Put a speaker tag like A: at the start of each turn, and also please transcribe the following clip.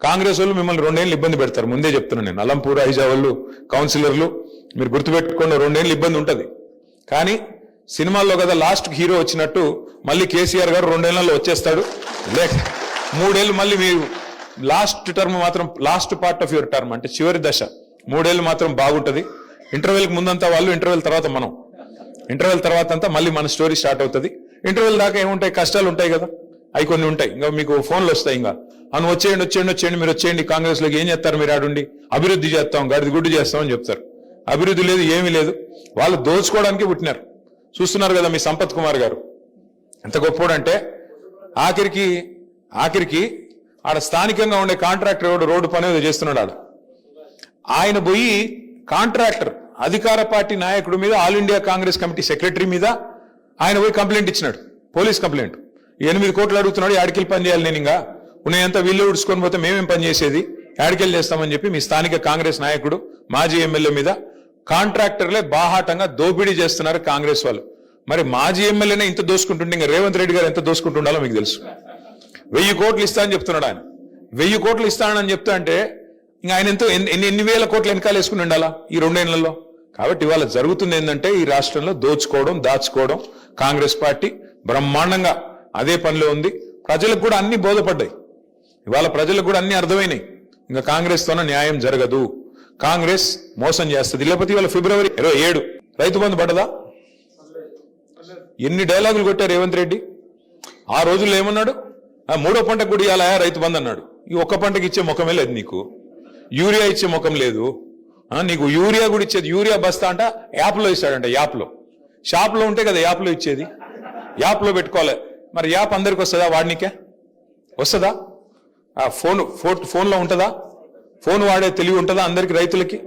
A: కాంగ్రెస్ వాళ్ళు మిమ్మల్ని 2 ఏళ్ళు ఇబ్బంది పెడతారు, ముందే చెప్తున్నాను నేను. అలంపూర్ ఐజా వాళ్ళు కౌన్సిలర్లు మీరు గుర్తుపెట్టుకోండి, 2 ఏళ్ళు ఇబ్బంది ఉంటుంది. కానీ సినిమాల్లో కదా లాస్ట్ హీరో వచ్చినట్టు మళ్ళీ కేసీఆర్ గారు 2 ఏళ్లలో వచ్చేస్తాడు. లేక 3 ఏళ్ళు మళ్ళీ మీరు లాస్ట్ టర్మ్ మాత్రం, last part of your term అంటే చివరి దశ 3 ఏళ్ళు మాత్రం బాగుంటుంది. ఇంటర్వెల్కి ముందంతా వాళ్ళు, ఇంటర్వెల్ తర్వాత మనం, ఇంటర్వెల్ తర్వాత అంతా మళ్ళీ మన స్టోరీ స్టార్ట్ అవుతుంది. ఇంటర్వెల్ దాకా ఏముంటాయి, కష్టాలు ఉంటాయి కదా, అవి కొన్ని ఉంటాయి. ఇంకా మీకు ఫోన్లు వస్తాయి, ఇంకా అను వచ్చేయండి మీరు వచ్చేయండి కాంగ్రెస్లోకి, ఏం చేస్తారు మీరు ఆడుండి, అభివృద్ధి చేస్తాం, గడిది గుడ్డు చేస్తామని చెప్తారు. అభివృద్ధి లేదు, ఏమీ లేదు. వాళ్ళు దోచుకోవడానికి పుట్టినారు. చూస్తున్నారు కదా మీ సంపత్ కుమార్ గారు ఎంత గొప్పోడంటే, ఆఖరికి ఆడ స్థానికంగా ఉండే కాంట్రాక్టర్ ఎవడు రోడ్డు పని ఏదో చేస్తున్నాడు ఆడ, ఆయన పోయి కాంట్రాక్టర్ అధికార పార్టీ నాయకుడి మీద, all India Congress committee secretary మీద ఆయన పోయి కంప్లైంట్ ఇచ్చినాడు, పోలీస్ కంప్లైంట్. 8 కోట్లు అడుగుతున్నాడు, యాడికెళ్ళి పని చేయాలి, నేను ఇంకా ఉన్నాయంతా వీళ్ళు ఉడుచుకొని పోతే మేమేం పని చేసేది, యాడికెళ్ళి చేస్తామని చెప్పి మీ స్థానిక కాంగ్రెస్ నాయకుడు, మాజీ ఎమ్మెల్యే మీద కాంట్రాక్టర్లే బాహాటంగా దోపిడీ చేస్తున్నారు కాంగ్రెస్ వాళ్ళు. మరి మాజీ ఎమ్మెల్యేనే ఇంత దోసుకుంటుంటే ఇంకా రేవంత్ రెడ్డి గారు ఎంత దోసుకుంటుండాలో మీకు తెలుసు. 1000 కోట్లు ఇస్తా అని చెప్తున్నాడు ఆయన. 1000 కోట్లు ఇస్తానని చెప్తా అంటే ఇంకా ఆయన ఎంతో ఎన్ని వేల కోట్లు వెనకాల వేసుకుని ఉండాలా ఈ 2 ఏళ్లలో. కాబట్టి ఇవాళ జరుగుతుంది ఏంటంటే, ఈ రాష్ట్రంలో దోచుకోవడం, దాచుకోవడం. కాంగ్రెస్ పార్టీ బ్రహ్మాండంగా అదే పనిలో ఉంది. ప్రజలకు కూడా అన్ని బోధపడ్డాయి, ఇవాళ ప్రజలకు కూడా అన్ని అర్థమైనాయి. ఇంకా కాంగ్రెస్తోనే న్యాయం జరగదు, కాంగ్రెస్ మోసం చేస్తుంది. లేకపోతే ఇవాళ ఫిబ్రవరి 27 రైతు బంధు పడ్డదా? ఎన్ని డైలాగులు కొట్టారు రేవంత్ రెడ్డి. ఆ రోజుల్లో ఏమన్నాడు, 3వ పంటకు కూడా ఇవాళ రైతు బంధు అన్నాడు. ఈ ఒక్క పంటకి ఇచ్చే ముఖమే లేదు నీకు, యూరియా ఇచ్చే ముఖం లేదు నీకు. యూరియా కూడా ఇచ్చేది, యూరియా బస్తా అంట యాప్లో ఇస్తాడంట, యాప్లో. షాప్లో ఉంటే కదా యాప్లో ఇచ్చేది, యాప్లో పెట్టుకోవాలి. మరి యాప్ అందరికి వస్తుందా, వాడినికే వస్తుందా? ఫోన్లో ఉంటుందా? ఫోన్ వాడే తెలివి ఉంటుందా అందరికి రైతులకి?